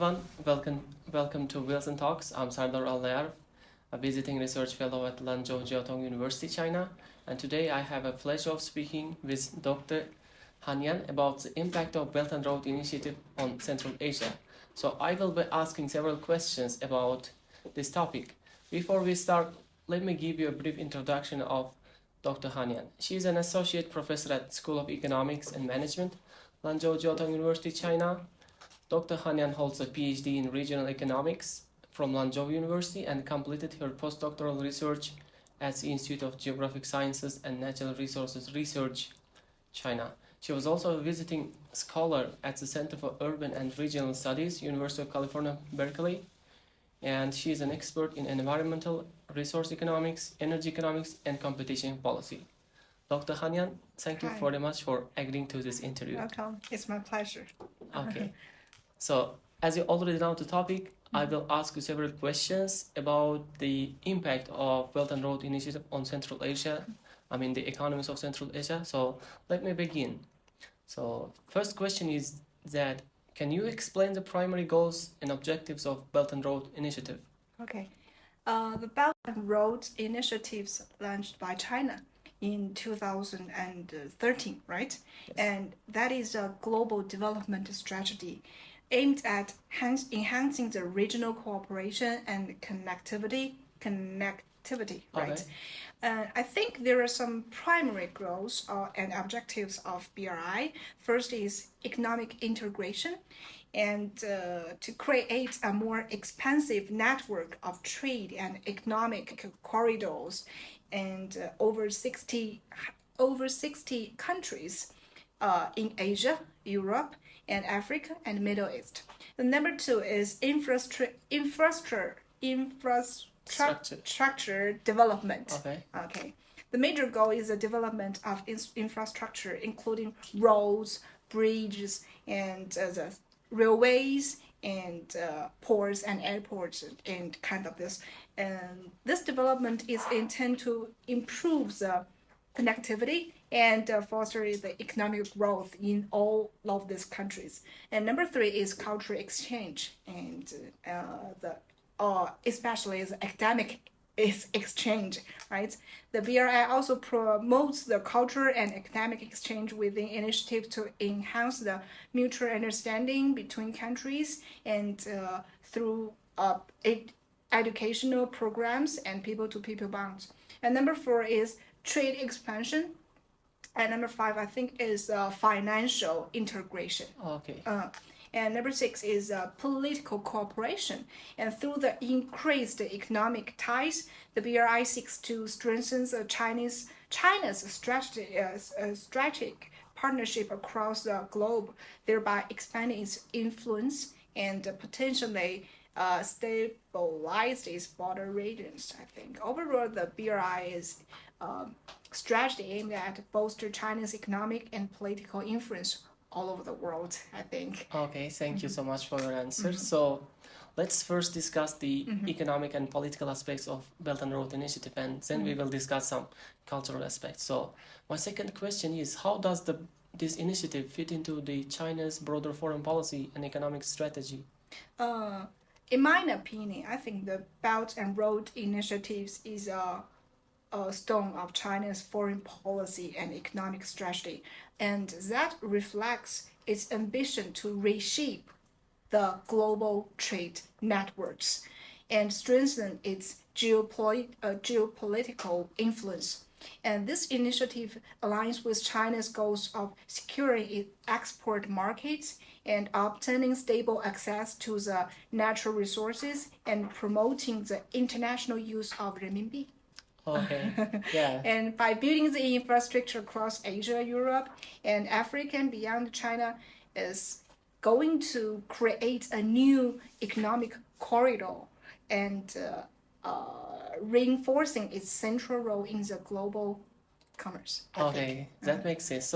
everyone, welcome to Wilson Talks. I'm Sardor Allayarov, a visiting research fellow at Lanzhou Jiaotong University, China, and today I have a pleasure of speaking with Dr. Han Yan about the impact of Belt and Road Initiative on Central Asia. So I will be asking several questions about this topic. Before we start, let me give you a brief introduction of Dr. Han Yan. She is an associate professor at School of Economics and Management, Lanzhou Jiaotong University, China. Dr. Han Yan holds a PhD in regional economics from Lanzhou University and completed her postdoctoral research at the Institute of Geographic Sciences and Natural Resources Research, China. She was also a visiting scholar at the Center for Urban and Regional Studies, University of California, Berkeley, and she is an expert in environmental resource economics, energy economics, and competition policy. Dr. Han Yan, thank you very much for agreeing to this interview. Welcome. It's my pleasure. Okay. So, as you already know the topic, I will ask you several questions about the impact of Belt and Road Initiative on Central Asia, the economies of Central Asia. So, let me begin. So, first question is that, can you explain the primary goals and objectives of Belt and Road Initiative? Okay. The Belt and Road Initiatives launched by China in 2013, right? Yes. And that is a global development strategy aimed at enhancing the regional cooperation and connectivity, right? Okay. I think there are some primary goals and objectives of BRI. First is economic integration, and to create a more expansive network of trade and economic corridors, and over 60 countries in Asia, Europe, and Africa and Middle East. The number two is infrastructure development. Okay. The major goal is the development of infrastructure, including roads, bridges, and the railways, and ports and airports, and kind of this. And this development is intended to improve the connectivity and foster the economic growth in all of these countries. And number three is cultural exchange, and especially the academic exchange, right? The BRI also promotes the cultural and academic exchange within initiative to enhance the mutual understanding between countries, and through educational programs and people-to-people bonds. And number four is trade expansion. And number five, I think, is financial integration. Okay. And number six is political cooperation. And through the increased economic ties, the BRI seeks to strengthen China's strategic partnership across the globe, thereby expanding its influence and potentially stabilize its border regions, I think. Overall, the BRI is strategy aimed at bolster China's economic and political influence all over the world, I think. Okay, thank you so much for your answer. So let's first discuss the economic and political aspects of Belt and Road Initiative, and then we will discuss some cultural aspects. So my second question is, how does this initiative fit into the China's broader foreign policy and economic strategy? In my opinion, I think the Belt and Road Initiatives is a stone of China's foreign policy and economic strategy, and that reflects its ambition to reshape the global trade networks and strengthen its geopolitical influence. And this initiative aligns with China's goals of securing its export markets and obtaining stable access to the natural resources and promoting the international use of renminbi. Okay, yeah. And by building the infrastructure across Asia, Europe, and Africa and beyond, China is going to create a new economic corridor and reinforcing its central role in the global commerce. Okay, that makes sense.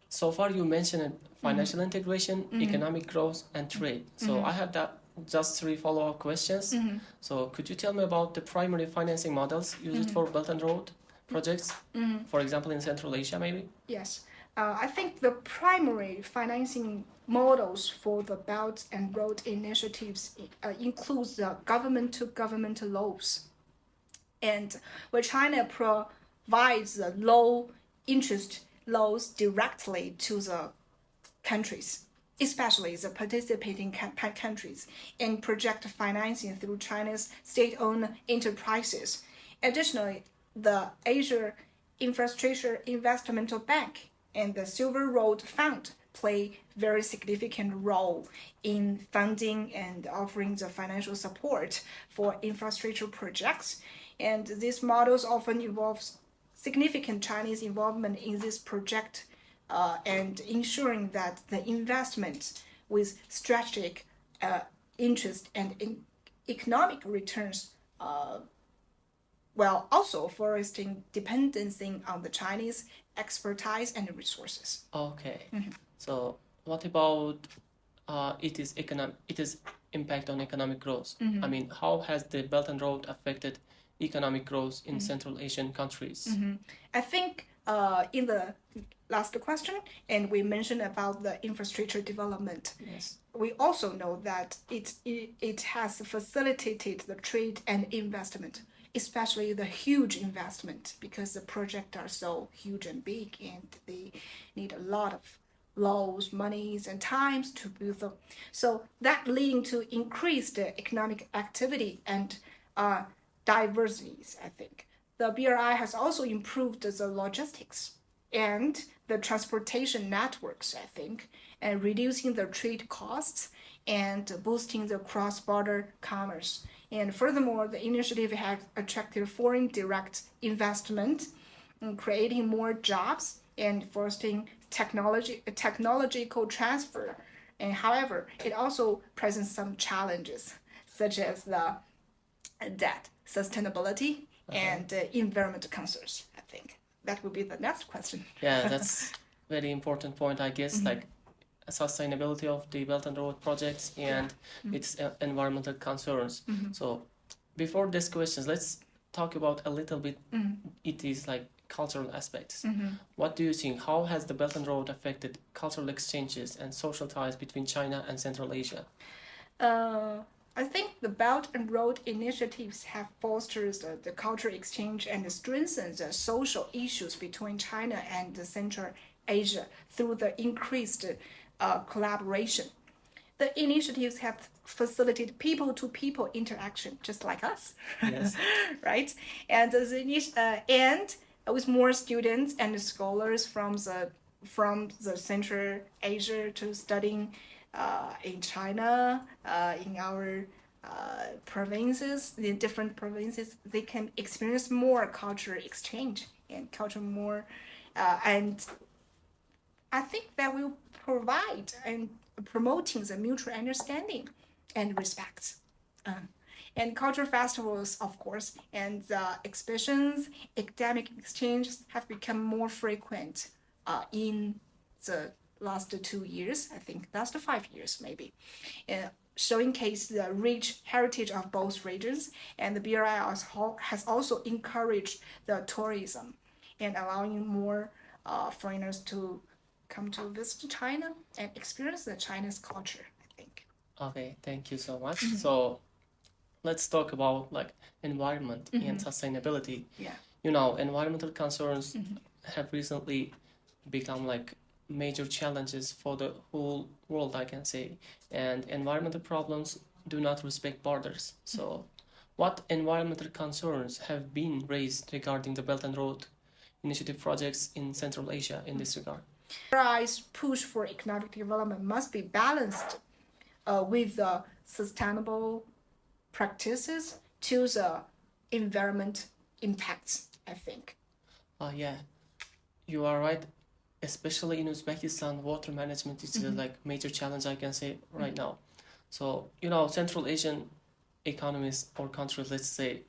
So far you mentioned financial integration, economic growth, and trade. So I have just three follow-up questions. So could you tell me about the primary financing models used for Belt and Road projects, for example, in Central Asia, maybe? Yes. I think the primary financing models for the Belt and Road initiatives includes the government-to-government loans, and where China provides the low interest loans directly to the countries, especially the participating countries, and project financing through China's state-owned enterprises. Additionally, the Asia Infrastructure Investment Bank and the Silver Road Fund play very significant role in funding and offering the financial support for infrastructure projects. And these models often involve significant Chinese involvement in this project and ensuring that the investments with strategic interest and economic returns while also fostering dependency on the Chinese expertise and resources. Okay. So what about it is impact on economic growth? I mean, how has the Belt and Road affected economic growth in Central Asian countries? I think in the last question, and we mentioned about the infrastructure development. Yes. We also know that it has facilitated the trade and investment, especially the huge investment, because the projects are so huge and big, and they need a lot of loans, monies, and times to build them. So that leading to increased economic activity and diversities, I think. The BRI has also improved the logistics and the transportation networks, I think, and reducing the trade costs and boosting the cross-border commerce. And furthermore, the initiative has attracted foreign direct investment, creating more jobs and fostering technological transfer. And however, it also presents some challenges, such as the debt, sustainability, and environmental concerns, I think. That would be the next question. Yeah, that's very important point, I guess, like sustainability of the Belt and Road projects and its environmental concerns. So before these questions, let's talk about a little bit it is like cultural aspects. What do you think? How has the Belt and Road affected cultural exchanges and social ties between China and Central Asia? I think the Belt and Road initiatives have fostered the cultural exchange and strengthened the social issues between China and Central Asia through the increased collaboration. The initiatives have facilitated people-to-people interaction, just like us, Yes. right? And and with more students and scholars from the Central Asia to studying in China, in our provinces, in different provinces, they can experience more cultural exchange and and I think that will provide and promoting the mutual understanding and respect. And cultural festivals, of course, and exhibitions, academic exchanges have become more frequent in the last 2 years, I think, last 5 years maybe, showcase the rich heritage of both regions. And the BRI has also encouraged the tourism and allowing more foreigners to come to visit China and experience the Chinese culture, I think. Okay, thank you so much. So let's talk about like environment and sustainability. Yeah. You know, environmental concerns have recently become like major challenges for the whole world, I can say, and environmental problems do not respect borders. So what environmental concerns have been raised regarding the Belt and Road Initiative projects in Central Asia in this regard? BRI's push for economic development must be balanced with the sustainable practices to the environment impacts, I think. Yeah, you are right. Especially in Uzbekistan, water management is like major challenge, I can say right now. So, you know, Central Asian economies or countries, let's say,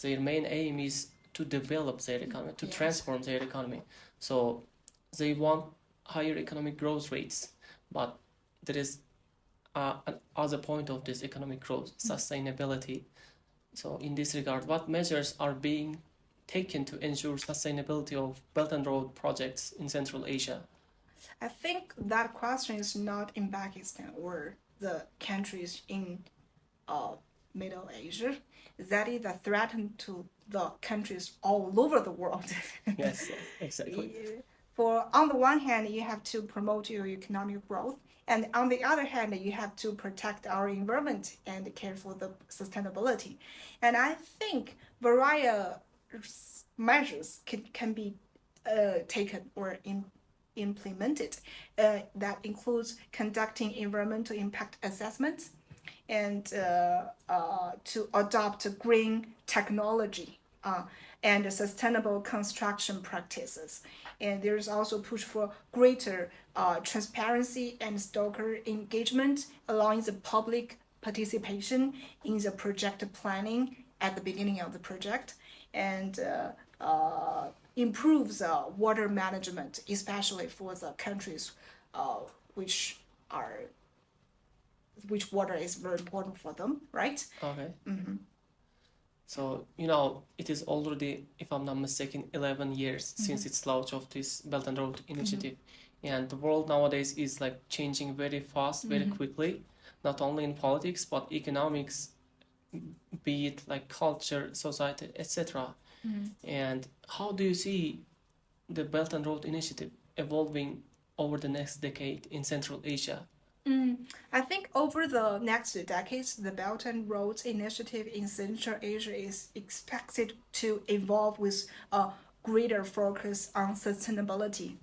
their main aim is to develop their economy, to transform their economy. So they want higher economic growth rates, but there is another point of this economic growth, sustainability. So in this regard, what measures are being taken to ensure sustainability of Belt and Road projects in Central Asia? I think that question is not in Pakistan or the countries in Middle Asia. That is a threat to the countries all over the world. Yes, exactly. For on the one hand, you have to promote your economic growth, and on the other hand, you have to protect our environment and care for the sustainability. And I think various measures can be taken or implemented. That includes conducting environmental impact assessments and to adopt green technology and sustainable construction practices. And there's also push for greater transparency and stakeholder engagement, allowing the public participation in the project planning at the beginning of the project, and improves water management, especially for the countries which water is very important for them, right? Okay. So, it is already, if I'm not mistaken, 11 years since its launch of this Belt and Road Initiative. And the world nowadays is like changing very fast, very quickly, not only in politics, but economics, be it like culture, society, etc. And how do you see the Belt and Road Initiative evolving over the next decade in Central Asia? I think over the next decades, the Belt and Road Initiative in Central Asia is expected to evolve with a greater focus on sustainability,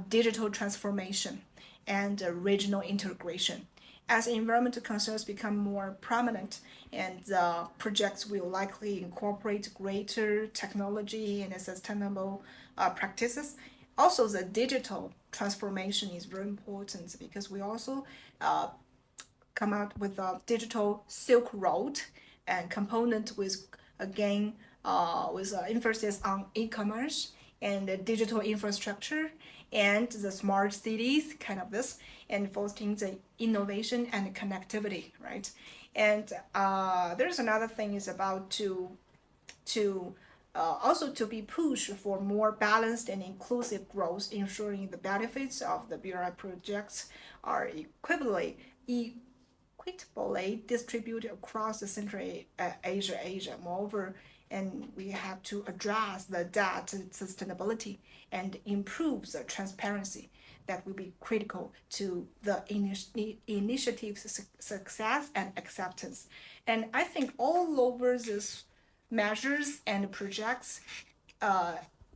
digital transformation, and regional integration. As environmental concerns become more prominent, and the projects will likely incorporate greater technology and sustainable practices. Also, the digital transformation is very important because we also come out with a digital Silk Road and component with again with emphasis on e-commerce and the digital infrastructure and the smart cities, kind of this, and fostering the innovation and connectivity, right? And there's another thing is about to also to be pushed for more balanced and inclusive growth, ensuring the benefits of the BRI projects are equitably distributed across the Central Asia. Moreover, and we have to address the data sustainability and improve the transparency that will be critical to the initiative's success and acceptance. And I think all over this measures and projects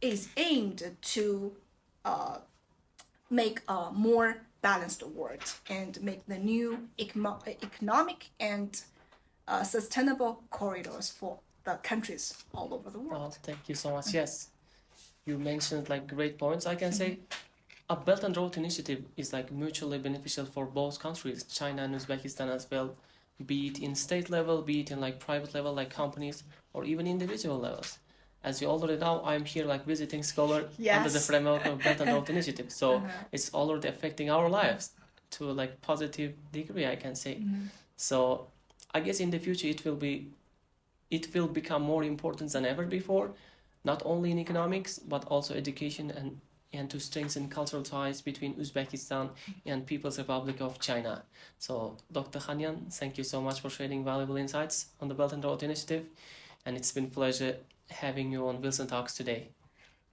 is aimed to make a more balanced world and make the new economic and sustainable corridors for the countries all over the world. Oh, thank you so much. Yes, you mentioned like great points. I can say a Belt and Road Initiative is like mutually beneficial for both countries, China and Uzbekistan as well, be it in state level, be it in like private level, like companies, or even individual levels. As you already know, I'm here like visiting scholar under the framework of Belt and Road Initiative. So it's already affecting our lives to like positive degree, I can say. So I guess in the future it will become more important than ever before, not only in economics, but also education and to strengthen cultural ties between Uzbekistan and People's Republic of China. So, Dr. Hanyan, thank you so much for sharing valuable insights on the Belt and Road Initiative, and it's been a pleasure having you on Wilson Talks today.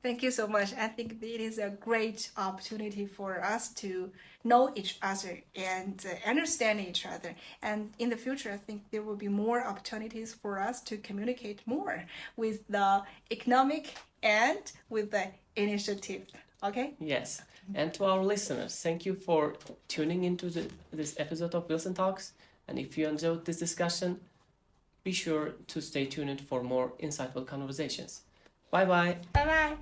Thank you so much. I think it is a great opportunity for us to know each other and understand each other. And in the future, I think there will be more opportunities for us to communicate more with the economic and with the initiative. Okay? Yes. And to our listeners, thank you for tuning into this episode of Wilson Talks. And if you enjoyed this discussion, be sure to stay tuned for more insightful conversations. Bye-bye. Bye-bye.